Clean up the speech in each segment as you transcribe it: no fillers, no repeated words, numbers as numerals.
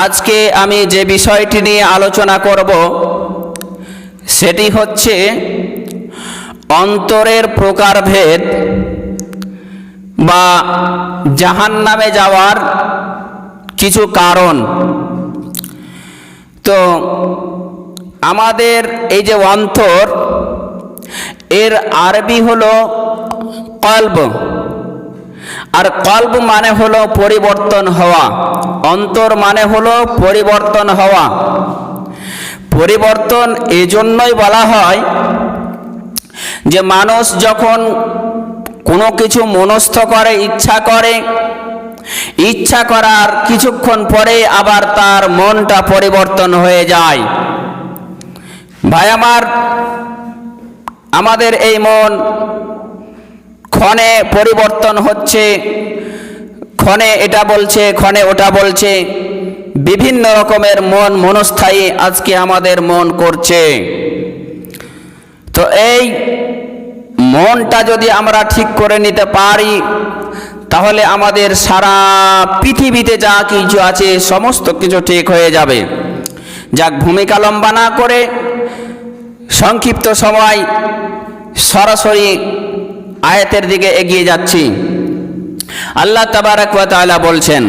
আজকে আমি যে বিষয়টি নিয়ে আলোচনা করব সেটি হচ্ছে অন্তরের প্রকারভেদ বা জাহান্নামে যাওয়ার কিছু কারণ। তো আমাদের এই যে অন্তর, এর আরবি হলো কলব, আর কলব মানে হলো পরিবর্তন হওয়া, অন্তর মানে হলো পরিবর্তন হওয়া। পরিবর্তন এজন্যই বলা হয় যে মানুষ যখন কোনো কিছু মনস্থ করে, ইচ্ছা করার কিছুক্ষণ পরে আবার তার মনটা পরিবর্তন হয়ে যায়। ভাই আমার, আমাদের এই মন ক্ষণে পরিবর্তন হচ্ছে, ক্ষণে এটা বলছে, ক্ষণে ওটা বলছে, বিভিন্ন রকমের মনস্থায়ী আজকে আমাদের মন করছে। তো এই মনটা যদি আমরা ঠিক করে নিতে পারি তাহলে আমাদের সারা পৃথিবীতে যা কিছু আছে সমস্ত কিছু ঠিক হয়ে যাবে। যাক, ভূমিকা লম্বা না করে সংক্ষিপ্ত সময় সরাসরি আয়াতের দিকে এগিয়ে যাচ্ছি। আল্লাহ তাবারাক ওয়া তাআলা বলছেন,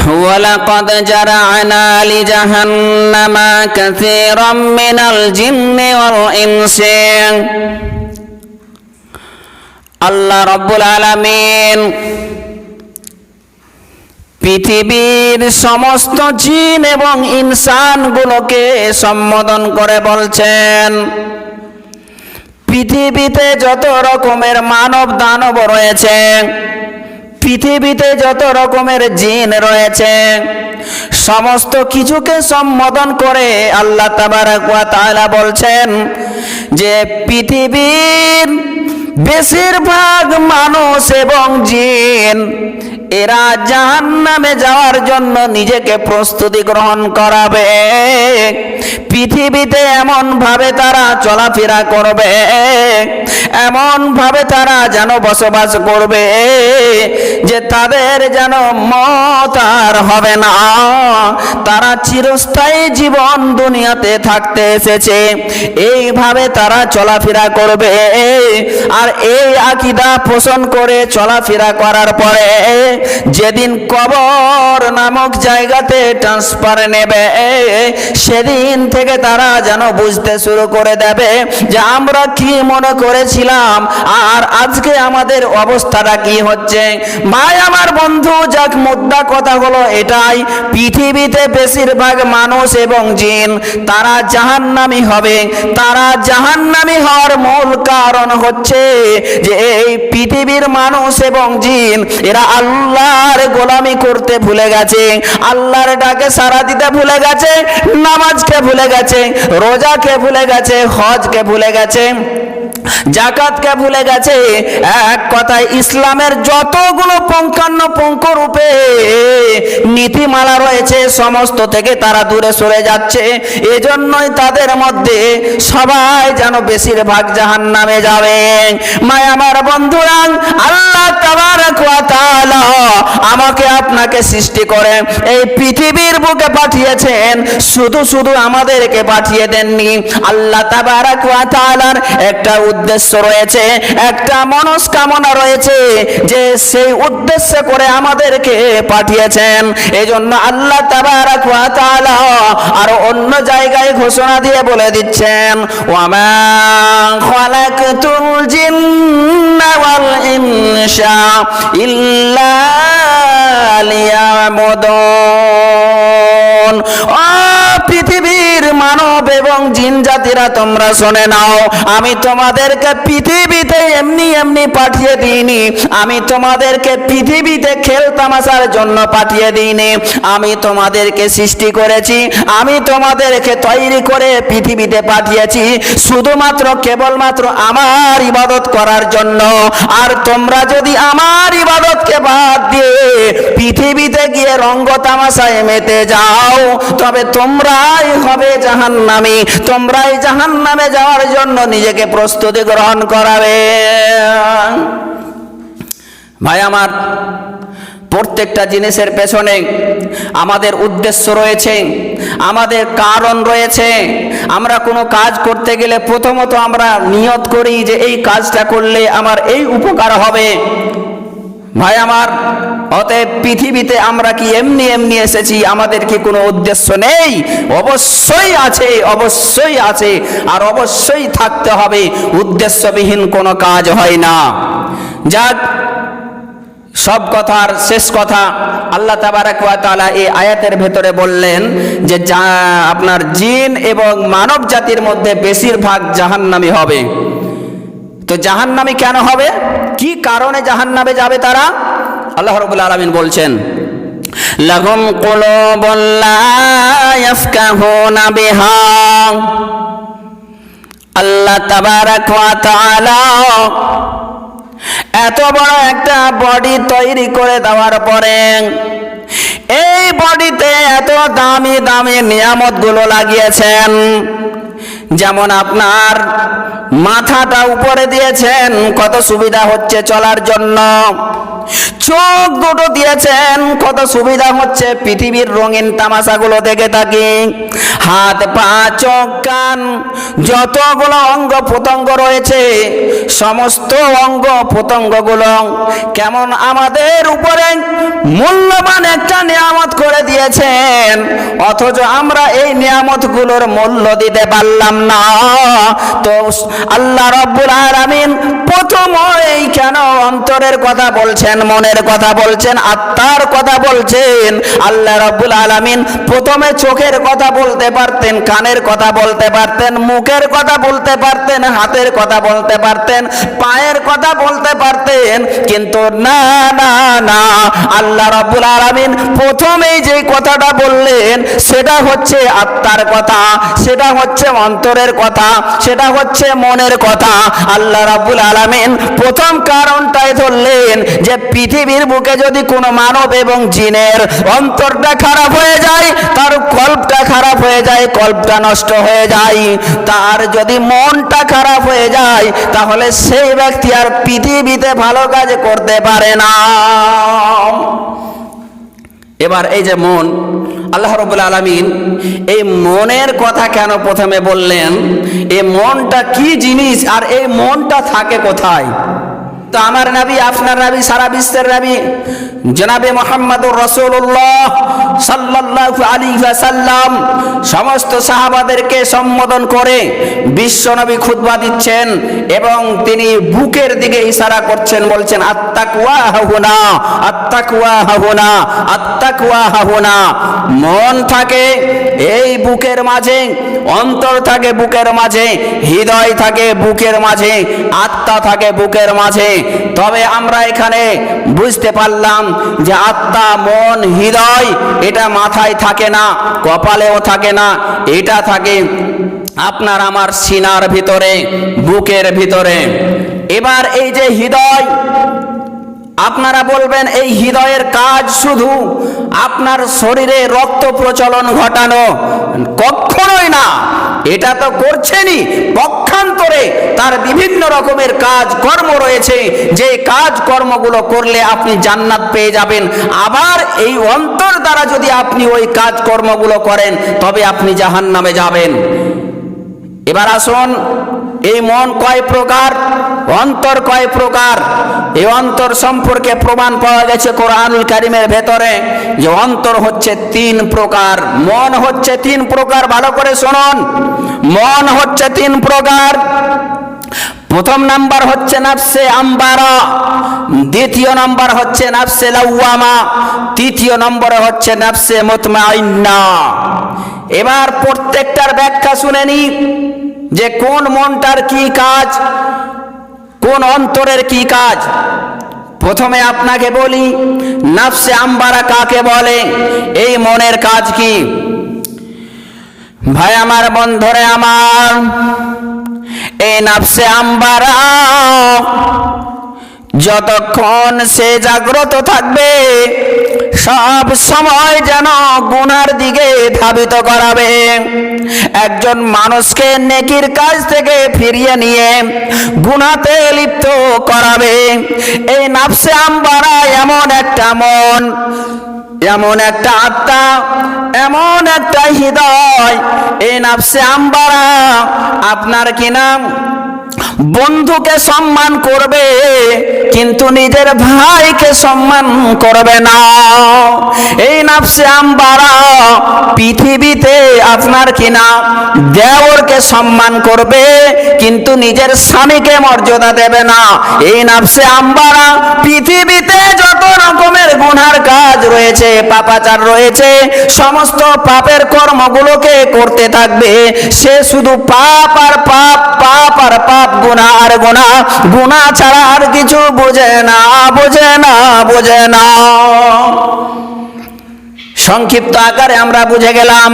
ওয়ালাকাদ জারা'না লিজাহান্নামা কাসীরাম মিনাল জিন্নি ওয়াল ইনসি। আল্লাহ রাব্বুল আলামিন পৃথিবীর সমস্ত জিন এবং ইনসানগুলোকে সম্বোধন করে বলছেন, পৃথিবীতে যত রকমের মানব দানব রয়েছে, পৃথিবীতে যত রকমের জিন রয়েছে, সমস্ত কিছুকে সম্বোধন করে আল্লাহ তাবারাক ওয়া তাআলা বলছেন যে পৃথিবীর বেশিরভাগ মানুষ এবং জিন এরা জাহান্নামে যাওয়ার জন্য নিজেকে প্রস্তুতি গ্রহণ করাবে। পৃথিবীতে এমন ভাবে তারা চলাফেরা করবে, এমন ভাবে তারা যেন বসবাস করবে যে তাদের যেন মত আর হবে না। তারা চিরস্থায়ী জীবন দুনিয়াতে থাকতে এসেছে, এইভাবে তারা চলাফেরা করবে। আর এই আকীদা পোষণ করে চলাফেরা করার পরে যেদিন কবর নামক জায়গাতে ট্রান্সফার নেবে, সেদিন থেকে তারা যেন বুঝতে শুরু করে দেবে যে আমরা কি মনে করেছিলাম আর আজকে আমাদের অবস্থাটা কি হচ্ছে। ভাই আমার বন্ধু, যাক মুদ্রা কথা হলো এটাই, পৃথিবীতে বেশিরভাগ মানুষ এবং জিন তারা জাহান্নামী হবে। তারা জাহান্নামী হওয়ার মূল কারণ হচ্ছে যে এই পৃথিবীর মানুষ এবং জিন এরা আল্লাহর গোলামি করতে ভুলে গেছে, আল্লাহর ডাকে সাড়া দিতে ভুলে গেছে, নামাজকে ভুলে গেছে, রোজাকে ভুলে গেছে, হজকে ভুলে গেছে, জাকাতকে ভুলে গেছে। এক কথায় ইসলামের যতগুলো পুঙ্খানুপুঙ্খ রূপে নীতিমালা রয়েছে সমস্ত থেকে তারা দূরে সরে যাচ্ছে। এজন্যই তাদের মধ্যে সবাই যেন বেশিরভাগ জাহান্নামে যাবে। মায় আমার বন্ধুরা, আল্লাহ তাবারাক ওয়া তাআলা আমাকে আপনাকে সৃষ্টি করে এই পৃথিবীর বুকে পাঠিয়েছেন, শুধু আমাদেরকে পাঠিয়ে দেননি। আল্লাহ তাবারাক ওয়া তাআলার একটা উদ্দেশ্য রয়েছে, একটা মনস্কামনা রয়েছে যে সেই উদ্দেশ্য করে আমাদেরকে পাঠিয়েছেন। এজন্য আল্লাহ তাবারাক ওয়া তাআলা আর অন্য জায়গায় ঘোষণা দিয়ে বলে দিচ্ছেন, ওয়া মা খালাকতুল জিন্না ওয়াল ইনসা ইল্লা লিয়াবুদুন। ও পৃথিবীর মানব এবং জিন জাতিরা, তোমরা শুনে নাও, আমি তোমাদেরকে পৃথিবীতে এমনি পাঠিয়ে দিইনি। আমি তোমাদেরকে পৃথিবীতে খেল তামাশার জন্য পাঠিয়ে দিইনি। আমি তোমাদেরকে সৃষ্টি করেছি, আমি তোমাদেরকে তৈরি করে পৃথিবীতে পাঠিয়েছি শুধুমাত্র কেবলমাত্র আমার ইবাদত করার জন্য। আর তোমরা যদি আমার ইবাদতকে বাদ দিয়ে পৃথিবীতে গিয়ে রঙ্গ তামাশায় মেতে যাও তবে তোমরাই হবে জাহান্নামী, তোমরাই জাহান্নামে যাওয়ার জন্য নিজেকে প্রস্তুতি গ্রহণ করাবে। ভাই আমার, প্রত্যেকটা জিনিসের পেছনে আমাদের উদ্দেশ্য রয়েছে, আমাদের কারণ রয়েছে। আমরা কোনো কাজ করতে গেলে প্রথমত আমরা নিয়ত করি যে এই কাজটা করলে আমার এই উপকার হবে। ভাই আমার, অতএব পৃথিবীতে আমরা কি এমনি এমনি এসেছি? আমাদের কি কোনো উদ্দেশ্য নেই? অবশ্যই আছে, অবশ্যই আছে, আর অবশ্যই থাকতে হবে। উদ্দেশ্যবিহীন কোনো কাজ হয় না। যাক, সব কথার শেষ কথা, আল্লাহ তাবারাক ওয়া তাআলা এই আয়াতের ভেতরে বললেন যে আপনার জিন এবং মানব জাতির মধ্যে বেশিরভাগ জাহান্নামী হবে। তো জাহান্নামী কেন হবে? কি কারণে জাহান্নামে যাবে তারা? আল্লাহ রাব্বুল আলামিন বলছেন, লাহুম কুলুবুন লা ইয়াফকাহুনা বিহা। আল্লাহ তাবারাক ওয়া তাআলা এত বড় একটা বডি তৈরি করে দেওয়ার পরে এই বডিতে এত দামি দামি নিয়ামতগুলো লাগিয়েছেন। যেমন আপনার মাথাটা উপরে দিয়েছেন, কত সুবিধা হচ্ছে চলার জন্য। চোখ দুটো দিয়েছেন, কত সুবিধা হচ্ছে পৃথিবীর রঙিন তামাশাগুলো দেখে থাকি। হাত পা চোখ কান যতগুলো অঙ্গ প্রত্যঙ্গ রয়েছে, সমস্ত অঙ্গ প্রত্যঙ্গগুলো কেমন আমাদের উপরে মূল্যবান একটা নিয়ামত করে দিয়েছেন, অথচ আমরা এই নিয়ামতগুলোর মূল্য দিতে পারলাম না। তো আল্লাহ রাব্বুল আলামিন প্রথমেই কেন অন্তরের কথা বলছেন, মনের কথা বলছেন, আত্মার কথা বলছেন? আল্লাহ রাব্বুল আলামিন প্রথমে চোখের কথা বলতে পারতেন, কানের কথা বলতে পারতেন, মুখের কথা বলতে পারতেন, হাতের কথা বলতে পারতেন, পায়ের কথা বলতে পারতেন, কিন্তু না না না, আল্লাহ রাব্বুল আলামিন প্রথমেই যে কথাটা বললেন সেটা হচ্ছে আত্মার কথা, সেটা হচ্ছে অন্তরের কথা, সেটা হচ্ছে মনের কথা। আল্লাহ রাব্বুল আলামিন প্রথম কারণটাই ধরলেন যে পৃথিবীর বুকে যদি কোনো মানব এবং জিনের অন্তরটা খারাপ হয়ে যায়, তার কল্পটা খারাপ হয়ে যায়, কল্পটা নষ্ট হয়ে যায়, তার যদি মনটা খারাপ হয়ে যায়, তাহলে সেই ব্যক্তি আর পৃথিবীতে ভালো কাজ করতে পারে না। এবার এই যে মন, আল্লাহ রাব্বুল আলামিন এই মনের কথা কেন প্রথমে বললেন? এই মনটা কি জিনিস আর এই মনটা থাকে কোথায়? তো আমার নবী, আপনার নবী, সারা বিশ্বের নবী জনাবে মুহাম্মদুর রাসূলুল্লাহ সাল্লাল্লাহু আলাইহি ওয়াসাল্লাম সমস্ত সাহাবাদেরকে সম্বোধন করে বিশ্ব নবী খুতবা দিচ্ছেন এবং তিনি বুকের দিকে ইশারা করছেন, বলছেন আত্তাকওয়া হাহুনা, আত্তাকওয়া হাহুনা, আত্তাকওয়া হাহুনা। মন থাকে এই বুকের মাঝে, অন্তর থাকে বুকের মাঝে, হৃদয় থাকে বুকের মাঝে, আত্মা থাকে বুকের মাঝে। তবে আমরা এখানে বুঝতে পারলাম যে আত্মা, মন, হৃদয় এটা মাথায় থাকে না, কপালেও থাকে না, এটা থাকে আপনার আমার সিনার ভিতরে, বুকের ভিতরে। এবার এই যে হৃদয়, আপনারা বলবেন এই হৃদয়ের কাজ শুধু আপনার শরীরে রক্ত প্রচলন ঘটানো? কখনোই না, এটা তো করছেনই, পক্ষান্তরে তার বিভিন্ন রকমের কাজ কর্ম রয়েছে, যে কাজ কর্মগুলো করলে আপনি জান্নাত পেয়ে যাবেন। আবার এই অন্তর দ্বারা যদি আপনি ওই কাজ কর্মগুলো করেন, তবে আপনি জাহান্নামে যাবেন। এবার আসুন, এই মন কয় প্রকার, অন্তর কয় প্রকার? এই অন্তর সম্পর্কে প্রমাণ পাওয়া গেছে কোরআনুল কারীমের ভেতরে যে অন্তর হচ্ছে 3 প্রকার, মন হচ্ছে 3 প্রকার। ভালো করে শুনুন, মন হচ্ছে 3 প্রকার। প্রথম নাম্বার হচ্ছে নাফসে আম্বারা, দ্বিতীয় নাম্বার হচ্ছে নাফসে লাওয়ামা, তৃতীয় নম্বরে হচ্ছে নাফসে মুতমাইন্না। এবার প্রত্যেকটার ব্যাখ্যা শুনে নি যে কোন মনটার কি কাজ, কোন অন্তরের কি কাজ। প্রথমে আপনাকে বলি নাফসে আম্বারা কাকে বলে, এই মনের কাজ কি? ভাই আমার, বন্ধুরে আমার, এই নাফসে আম্বারা যতক্ষণ সে জাগ্রত থাকবে সব সময় যেন গুনার দিকে ধাবিত করাবে, একজন মানুষকে নেকির কাজ থেকে ফিরিয়ে নিয়ে গুনাতে লিপ্ত করাবে। এই নাফসে আম্মারা এমন একটা মন, এমন একটা আত্মা, এমন একটা হৃদয়, এই নাফসে আম্মারা আপনার কি নাম বন্ধুকে সম্মান করবে কিন্তু নিজের ভাইকে সম্মান করবে না। এই নাফসে আম্মারা পৃথিবীতে আপনার কিনা দেওরকে সম্মান করবে কিন্তু নিজের স্বামীকে মর্যাদা দেবে না। এই নাফসে আম্মারা পৃথিবীতে যত রকমের গুনার কাজ রয়েছে, পাপাচার রয়েছে, সমস্ত পাপের কর্মগুলোকে করতে থাকবে। সে শুধু পাপ আর পাপ, পাপ আর পাপ, গুনাহ আর গুনাহ, গুনাহ ছাড়া আর কিছু বোঝে না, বোঝে না, বোঝে না। সংক্ষিপ্ত আকারে আমরা বুঝে গেলাম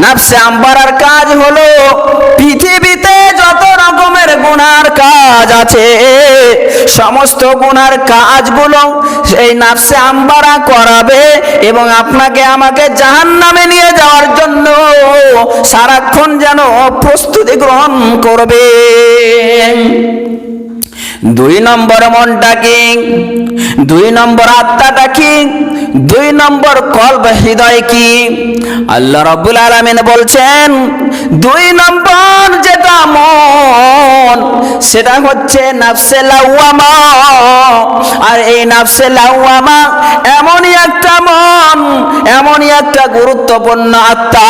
নাফসে আম্মারার কাজ হলো পৃথিবীতে যত রকমের গুনার কাজ আছে সমস্ত গুনার কাজগুলো সেই নাফসে আম্মারা করাবে এবং আপনাকে আমাকে জাহান্নামে নিয়ে যাওয়ার জন্য সারাক্ষণ যেন প্রস্তুতি গ্রহণ করবে। 2 নম্বর মনটা কি, 2 নম্বর আত্মাটা কি, 2 নম্বর কলব হৃদয় কি? আল্লাহ রাব্বুল আলামিন বলছেন 2 নম্বর যেটা মন সেটা হচ্ছে নাফসে লাওয়ামা। আর এই নাফসে লাওয়ামা এমনই একটা মন, এমনই একটা গুরুত্বপূর্ণ আত্মা,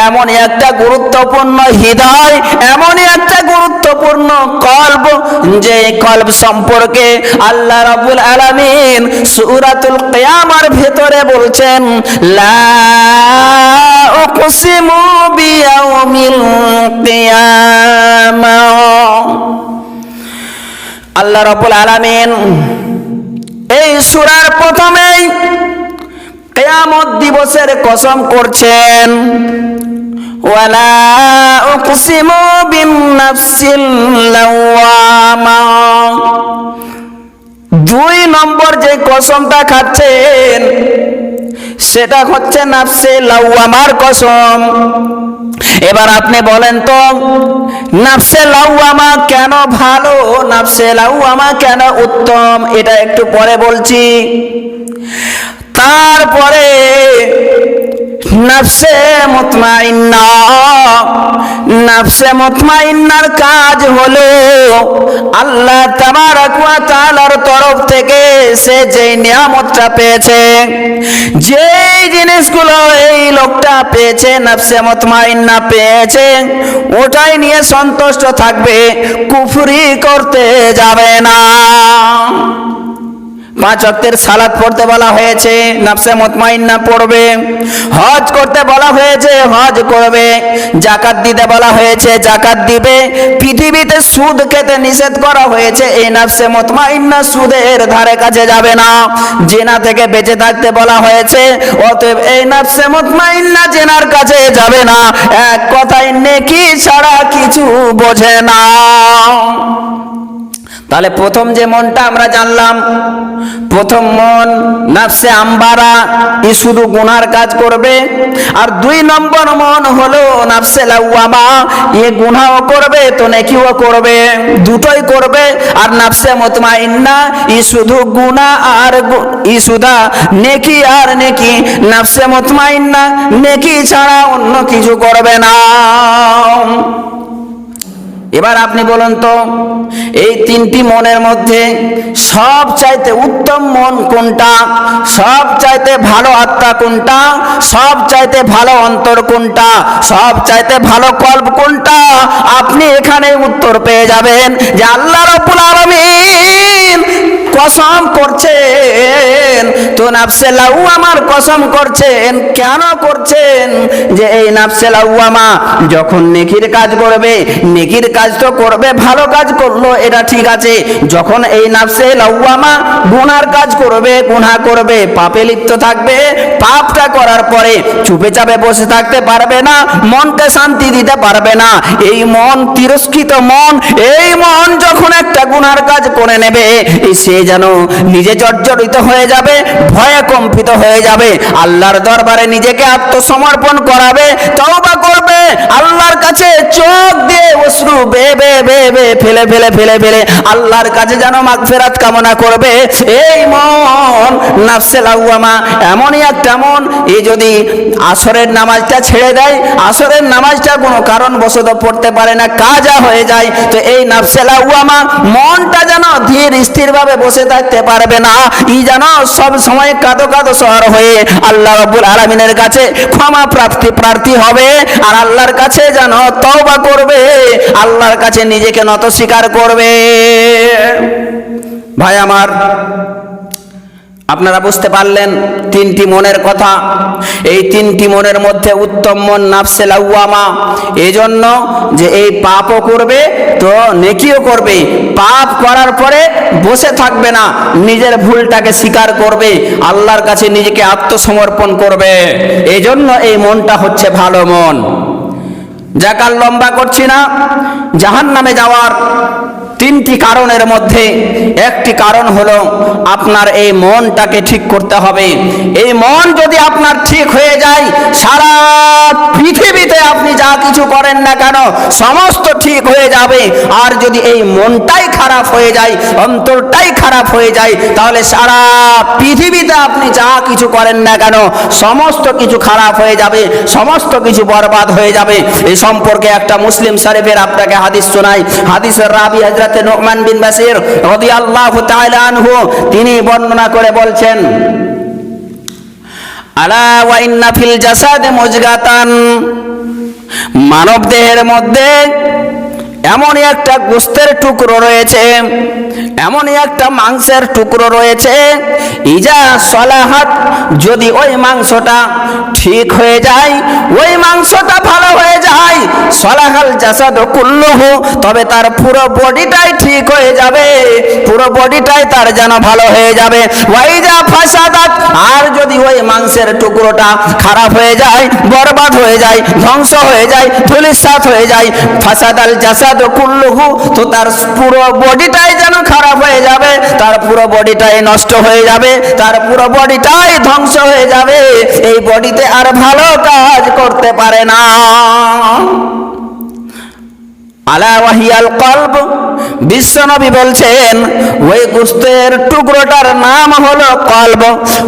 এমনই একটা গুরুত্বপূর্ণ হৃদয়, এমনই একটা গুরুত্বপূর্ণ কলব যে কলব সম্পর্কে আল্লাহ রাব্বুল আলামিন সূরাতুল কিয়ামার ভেতরে বলছেন লা উকসিমু বিয়াউমিল কিয়ামা। আল্লাহ রাব্বুল আলামিন এই সূরার প্রথমেই কিয়ামত দিবসের কসম করছেন ওয়ালা উকসিমু বিন-নাফসিল লাওয়ামা। 2 নম্বর যে কসমটা খাচ্ছেন সেটা হচ্ছে নাফসে লাওয়ামার কসম। এবার আপনি বলেন তো নাফসে লাওয়ামা কেন ভালো, নাফসে লাওয়ামা কেন উত্তম, এটা একটু পরে বলছি। তারপরে নাফসে মুতমাইন্না, নাফসে মুতমাইন্নার কাজ হলো আল্লাহ তাবারক ওয়া তাআলার তরফ থেকে সে যে নিয়ামতটা পেয়েছে, যেই জিনিসগুলো এই লোকটা পেয়েছে, নাফসে মুতমাইন্না পেয়েছে, ওটাই নিয়ে সন্তুষ্ট থাকবে, কুফরি করতে যাবে না। 5 ওয়াক্তের সালাত পড়তে বলা হয়েছে, নাফসে মুতমাইন্না পড়বে। হজ করতে বলা হয়েছে, হজ করবে। যাকাত দিতে বলা হয়েছে, যাকাত দিবে। পৃথিবীতে সুদ খেতে নিষেধ করা হয়েছে, এই নাফসে মুতমাইন্না সুদের ধারে কাছে যাবে না। জিনা থেকে বেঁচে থাকতে বলা হয়েছে, অতএব এই নাফসে মুতমাইন্না জিনার কাছে যাবে না। এক কথায় নেকি ছাড়া কিছু বোঝে না। তাহলে প্রথম যে মনটা আমরা জানলাম, প্রথম মন নাফসে আম্মারা, ই শুধু গুনার কাজ করবে। আর 2 নম্বর মন হলো নাফসে লাওয়ামা, এ গুনাহও করবে তো নেকিও করবে, দুটোই করবে। আর নাফসে মুতমাইন্না ই শুধু গুনাহ আর ই শুধু নেকি আর নেকি, নাফসে মুতমাইন্না নেকি ছাড়া অন্য কিছু করবে না। এবার আপনি বলুন তো এই 3টি মনের মধ্যে সব চাইতে উত্তম মন কোনটা, সব চাইতে ভালো আত্মা কোনটা, সব চাইতে ভালো অন্তর কোনটা, সব চাইতে ভালো কলব কোনটা? আপনি এখানে উত্তর পেয়ে যাবেন যে আল্লাহ রাব্বুল আলামিন কসম করছেন, তো নাফসে লাওয়ামার কসম করছেন। কেন করছেন? যে এই নাফসে লাওয়ামা যখন নেকির কাজ করবে, নেকির কাজ তো করবে, ভালো কাজ করলো এটা ঠিক আছে। যখন এই নাফসে লাওয়ামা গুনার কাজ করবে, গুনাহ করবে, পাপে লিপ্ত থাকবে, পাপটা করার পরে চুপে চাপে বসে থাকতে পারবে না, মনকে শান্তি দিতে পারবে না। এই মন তিরস্কৃত মন, এই মন যখন একটা গুনার কাজ করে নেবে, সে যেন নিজে জর্জরিত হয়ে যাবে, ভয়ে কম্পিত হয়ে যাবে, আল্লাহর দরবারে নিজেকে আত্মসমর্পণ করাবে, তওবা করবে, আল্লাহর কাছে চোখ দিয়ে অশ্রু ফেলে ফেলে ফেলে ফেলে আল্লাহর কাছে যেন মাগফিরাত কামনা করবে। এই মন নাফসে লাওয়ামা এমনই একটা মন, এই যদি আসরের নামাজটা ছেড়ে দেয়, আসরের নামাজটা কোনো কারণবশত পড়তে পারে না, কাজা হয়ে যায়, তো এই নাফসে লাওয়ামা মনটা যেন ধীর স্থিরভাবে বসে থাকতে পারবে না, ই যেন সব সময় কাঁদো কাঁদো সর হয়ে আল্লাহ রাব্বুল আলামিনের কাছে ক্ষমা প্রার্থী হবে, আর আল্লাহর কাছে যেন তওবা করবে, আল্লাহর কাছে নিজেকে নত স্বীকার করবে। ভাই আমার, আপনারা বুঝতে পারলেন তিনটি মনের কথা। এই তিনটি মনের মধ্যে উত্তম মন নাফসে লাওয়ামা, এজন্য যে এই পাপও করবে তো নেকিও করবে, পাপ করার পরে বসে থাকবে না, নিজের ভুলটাকে স্বীকার করবে, আল্লাহর কাছে নিজেকে আত্মসমর্পণ করবে। এজন্য এই মনটা হচ্ছে ভালো মন। যাক, আর লম্বা করছি না। জাহান্নামে যাওয়ার তিনটি কারণের মধ্যে একটি কারণ হলো আপনার এই মনটাকে ঠিক করতে হবে। এই মন যদি আপনার ঠিক হয়ে যায়, সারা পৃথিবীতে আপনি যা কিছু করেন না কেন সমস্ত ঠিক হয়ে যাবে। আর যদি এই মনটাই খারাপ হয়ে যায়, অন্তরটাই খারাপ হয়ে যায়, তাহলে সারা পৃথিবীতে আপনি যা কিছু করেন না কেন সমস্ত কিছু খারাপ হয়ে যাবে, সমস্ত কিছু বরবাদ হয়ে যাবে। এই সম্পর্কে একটা মুসলিম শরীফের আপনাকে হাদিস শোনাই। হাদিসের রাবি হযরত নুমান বিন বাশির রাদিয়াল্লাহু তাআলা আনহু তিনি বর্ণনা করে বলছেন, আলা ওয়া ইন্না ফিল জাসাদে মুজগাতান, মানব দেহের মধ্যে এমনই একটা গোশতের টুকরো রয়েছে, এমনই একটা মাংসের টুকরো রয়েছে, ইজা সলাহাত, যদি ওই মাংসটা ঠিক হয়ে যায়, ওই মাংসটা ভালো হয়ে যায়, সলাহাল জাসাদ কুল্লুহু, তবে তার পুরো বডিটাই ঠিক হয়ে যাবে, পুরো বডিটাই তার যেন ভালো হয়ে যাবে। ওয়াইজা ফাসাদাত, আর যদি ওই মাংসের টুকরোটা খারাপ হয়ে যায়, বরবাদ হয়ে যায়, ধ্বংস হয়ে যায়, ধূলিসাৎ হয়ে যায়, ফাসাদাল জাসাদ কুল্লুহু, তো তার পুরো বডিটাই যেন খারাপ হয়ে যাবে, তার পুরো বডিটাই নষ্ট হয়ে যাবে, তার পুরো বডিটাই ধ্বংস হয়ে যাবে, এই বডিতে আর ভালো কাজ করতে পারে না। আলা ওয়াহিয়াল কলব, বিশ্বনবী বলছেন ওই গোশতের টুকরোটার নাম হলো কলব,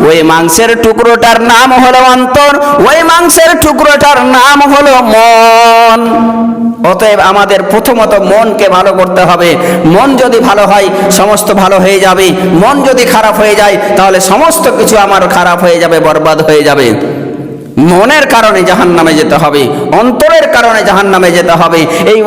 ওই মাংসের টুকরোটার নাম হলো অন্তর, ওই মাংসের টুকরোটার নাম হলো মন। অতএব আমাদের প্রথমত মনকে ভালো করতে হবে। মন যদি ভালো হয় সমস্ত ভালো হয়ে যাবে, মন যদি খারাপ হয়ে যায় তাহলে সমস্ত কিছু আমার খারাপ হয়ে যাবে, বরবাদ হয়ে যাবে। মনের কারণে জাহান্নামে যেতে হবে, অন্তরের কারণে জাহান্নামে যেতে হবে। এই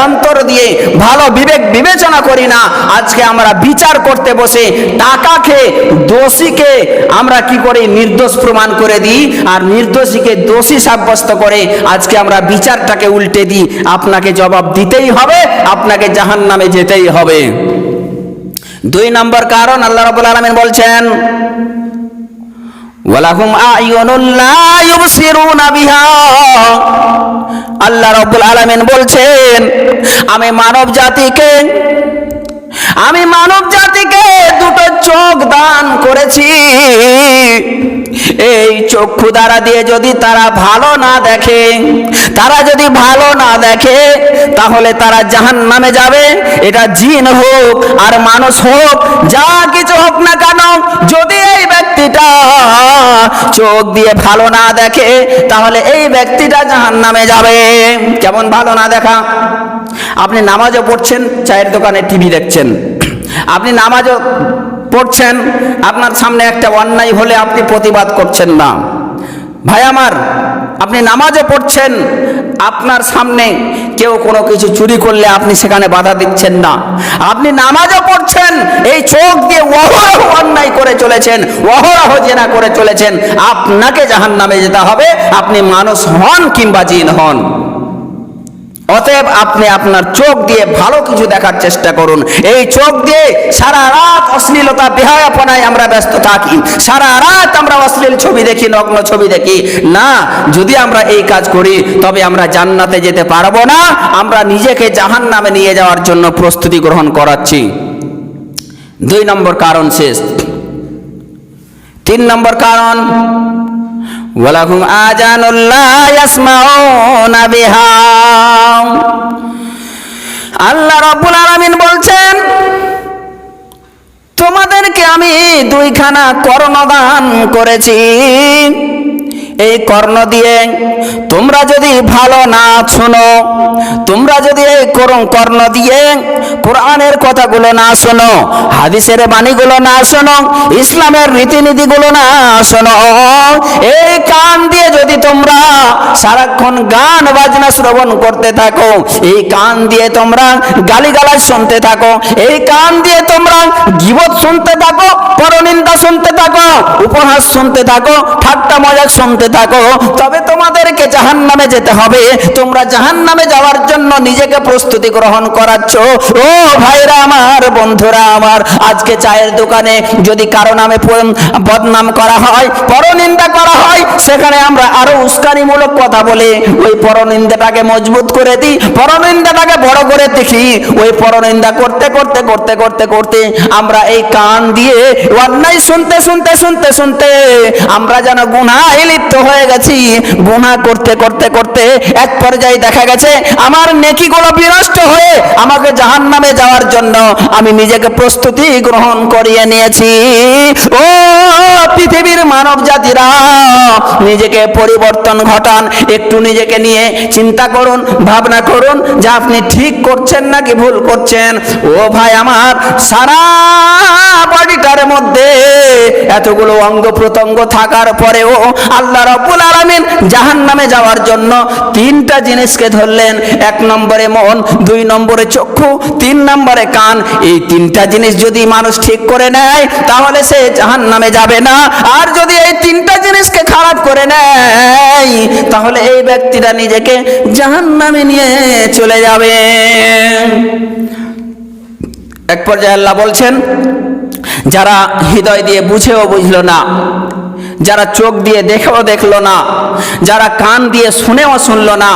অন্তর দিয়ে ভালো বিবেক বিবেচনা করি না, আজকে আমরা বিচার করতে বসে টাকা খেয়ে দোষীকে আমরা কি করি, নির্দোষ প্রমাণ করে দিই, আর নির্দোষীকে দোষী সাব্যস্ত করে আজকে আমরা বিচারটাকে উল্টে দিই। আপনাকে জবাব দিতেই হবে, আপনাকে জাহান্নামে যেতেই হবে। 2 নম্বর কারণ আল্লাহ রাব্বুল আলামিন বলছেন, ওয়ালাহুম আ'য়ুনুন লা ইউবসিরুনা বিহা, আল্লাহ রাব্বুল আলামিন বলছেন আমি মানব জাতিকে দুটো চোখ দান করেছি। এই চক্ষু দ্বারা দিয়ে যদি তারা ভালো না দেখে, তারা যদি ভালো না দেখে তাহলে তারা জাহান্নামে যাবে। এটা জিন হোক আর মানুষ হোক, যা কিছু হোক না কেন, যদি এই ব্যক্তিটা চোখ দিয়ে ভালো না দেখে তাহলে এই ব্যক্তিটা জাহান্নামে যাবে। কেমন ভালো না দেখা? আপনি নামাজও পড়ছেন, চায়ের দোকানে টিভি দেখছেন, আপনি নামাজও পড়ছেন, আপনার সামনে একটা অন্যায় হলে আপনি প্রতিবাদ করছেন না। ভাই আমার, আপনি নামাজও পড়ছেন, আপনার সামনে কেউ কোনো কিছু চুরি করলে আপনি সেখানে বাধা দিচ্ছেন না, আপনি নামাজও পড়ছেন, এই চোখ দিয়ে অহরহ অন্যায় করে চলেছেন, অহরহ জেনা করে চলেছেন, আপনাকে জাহান্নামে যেতে হবে, আপনি মানুষ হন কিংবা জিন হন। অতএব আপনি আপনার চোখ দিয়ে ভালো কিছু দেখার চেষ্টা করুন। এই চোখ দিয়ে সারা রাত অশ্লীলতা বেহায়াপনায় আমরা ব্যস্ত থাকি, সারা রাত আমরা অশ্লীল ছবি দেখি, নগ্ন ছবি দেখি না। যদি আমরা এই কাজ করি তবে আমরা জান্নাতে যেতে পারবো না, আমরা নিজেকে জাহান্নামে নিয়ে যাওয়ার জন্য প্রস্তুতি গ্রহণ করাচ্ছি। 2 নম্বর কারণ শেষ। 3 নম্বর কারণ, ওয়ালাহুম আযানুন লা ইয়াসমাউনা বিহা। আল্লাহ রাব্বুল আলামিন বলছেন, তোমাদেরকে আমি 2খানা কর্ণ দান করেছি, এই কর্ণ দিয়ে তোমরা যদি ভালো না শোনো, তোমরা যদি এই কর্ণ দিয়ে কোরআনের কথাগুলো না শোনো, হাদিসের বাণীগুলো না শোনো, ইসলামের রীতিনীতিগুলো না শোনো, এই কান দিয়ে যদি তোমরা সারাক্ষণ গান বাজনা শ্রবণ করতে থাকো, এই কান দিয়ে তোমরা গালিগালাজ শুনতে থাকো, এই কান দিয়ে তোমরা গীবত শুনতে থাকো, পরনিন্দা শুনতে থাকো, উপহাস শুনতে থাকো, ঠাট্টা মজাক শুনতে থাকো, তবে তোমাদেরকে জাহান্নামে যেতে হবে। তোমরা জাহান্নামে যাওয়ার জন্য নিজেকে প্রস্তুতি গ্রহণ করাচ্ছ। ও ভাইরা আমার, বন্ধুরা আমার, আজকে চায়ের দোকানে যদি কারো নামে বদনাম করা হয়, পরনিন্দা করা হয়, সেখানে আমরা আরো উস্কানিমূলক কথা বলে ওই পরনিন্দাটাকে মজবুত করে দিই, পরনিন্দাটাকে বড় করে দেখি। ওই পরনিন্দা করতে করতে করতে করতে করতে আমরা এই কান দিয়ে অন্যায় শুনতে শুনতে শুনতে শুনতে আমরা যেন গুনাহে লিপ্ত হয়ে গেছি। গুনাহ করতে করতে করতে এক পর্যায়ে দেখা গেছে আমার নেকিগুলো বিনষ্ট হয়ে আমাকে জাহান্নামে যাওয়ার জন্য আমি নিজেকে প্রস্তুতি গ্রহণ করিয়ে নিয়েছি। ও পৃথিবীর মানব জাতিরা, নিজেকে পরিবর্তন ঘটান, একটু নিজেকে নিয়ে চিন্তা করুন, ভাবনা করুন যে আপনি ঠিক করছেন নাকি ভুল করছেন। ও ভাই আমার, সারা বডিটার মধ্যে এতগুলো অঙ্গ প্রত্যঙ্গ থাকার পরেও আল্লাহ রাব্বুল আলামিন জাহান্নামে যাওয়ার জন্য 3টা জিনিসকে ধরলেন। 1 নম্বরে মন, 2 নম্বরে চক্ষু, 3 নম্বরে কান। এই 3টা জিনিস যদি মানুষ ঠিক করে নেয় তাহলে সে জাহান্নামে যাবে না। আর যদি এই 3টা জিনিসকে খারাপ করে নেয় তাহলে এই ব্যক্তিরা নিজেকে জাহান্নামে নিয়ে চলে যাবে। এক পর্যায়ে আল্লাহ বলছেন, যারা হৃদয় দিয়ে বুঝেও বুঝলো না, যারা চোখ দিয়ে দেখেও দেখলো না, যারা কান দিয়ে শুনেও শুনলো না,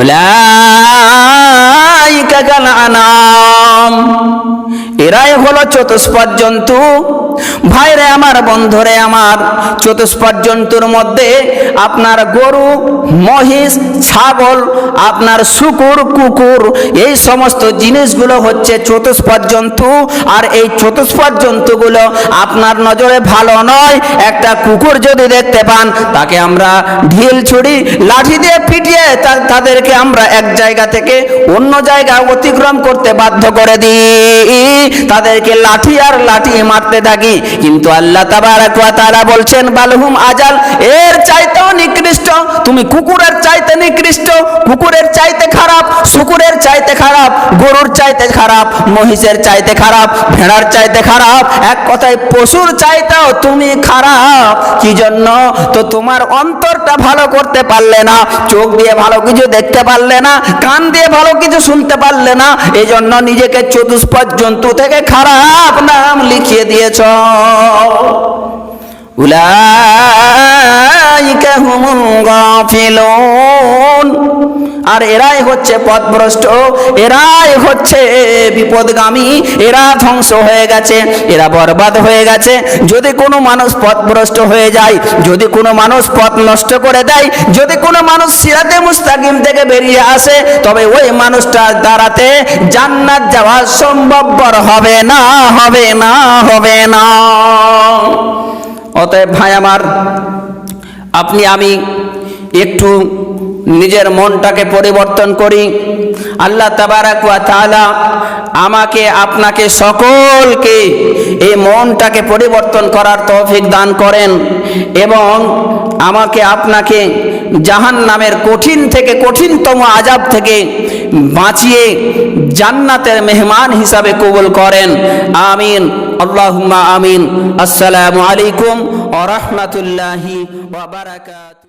উলাইকা কাল আনাম, এরাই হলো চতুষ্পদ জন্তু। ভাইরে আমার, বন্ধুরে আমার, চতুষ্পদ জন্তুর মধ্যে আপনার গরু, মহিষ, ছাগল, আপনার শুকুর, কুকুর, এই সমস্ত জিনিসগুলো হচ্ছে চতুষ্পদ জন্তু। আর এই চতুষ্পদ জন্তুগুলো আপনার নজরে ভালো নয়। একটা কুকুর যদি দেখতে পান, তাকে আমরা ঢিল ছুরি লাঠি দিয়ে পিটিয়ে তাদেরকে আমরা এক জায়গা থেকে অন্য জায়গায় অতিক্রম করতে বাধ্য করে দিই, তাদেরকে লাঠি আর লাঠি মারতে থাকি। কিন্তু আল্লাহ তাবারাক ওয়া তাআলা বলছেন, বালহুম আজাল, এর চাইতেও নিকৃষ্ট। তুমি কুকুরের চাইতে নিকৃষ্ট, কুকুরের চাইতে খারাপ, শুকুরের চাইতে খারাপ, গরুর চাইতে খারাপ, মহিষের চাইতে খারাপ, ভেড়ার চাইতে খারাপ, এক কথায় পশুর চাইতেও তুমি খারাপ। কি জন্য? তো তোমার অন্তরটা ভালো করতে পারলে না, চোখ দিয়ে ভালো কিছু দেখতে পারলে না, কান দিয়ে ভালো কিছু শুনতে পারলে না, এই জন্য নিজেকে চতুষ্পদ জন্তু থেকে খারাপ নাম লিখিয়ে দিয়েছ। উলাইকা হুমুল গাফিলুন, আর এরাই হচ্ছে পথভ্রষ্ট, এরাই হচ্ছে বিপদগামী, এরা ধ্বংস হয়ে গেছে, এরা বরবাদ হয়ে গেছে। যদি কোনো মানুষ পথভ্রষ্ট হয়ে যায়, যদি কোনো মানুষ পথ নষ্ট করে দেয়, যদি কোনো মানুষ সিরাতে মুস্তাকিম থেকে বেরিয়ে আসে, তবে ওই মানুষটার দ্বারাতে জান্নাত যাওয়া সম্ভবপর হবে না, হবে না, হবে না। অতএব ভাই আমার, আপনি আমি একটু নিজের মনটাকে পরিবর্তন করি। আল্লাহ তাবারাক ওয়া তাআলা আমাকে আপনাকে সকলকে এই মনটাকে পরিবর্তন করার তৌফিক দান করেন এবং আমাকে আপনাকে জাহান্নামের কঠিন থেকে কঠিনতম আযাব থেকে বাঁচিয়ে জান্নাতের মেহমান হিসাবে কবুল করেন। আমিন, আল্লাহুম্মা আমিন। আসসালামু আলাইকুম ওয়া রাহমাতুল্লাহি ওয়া বারাকাতুহু।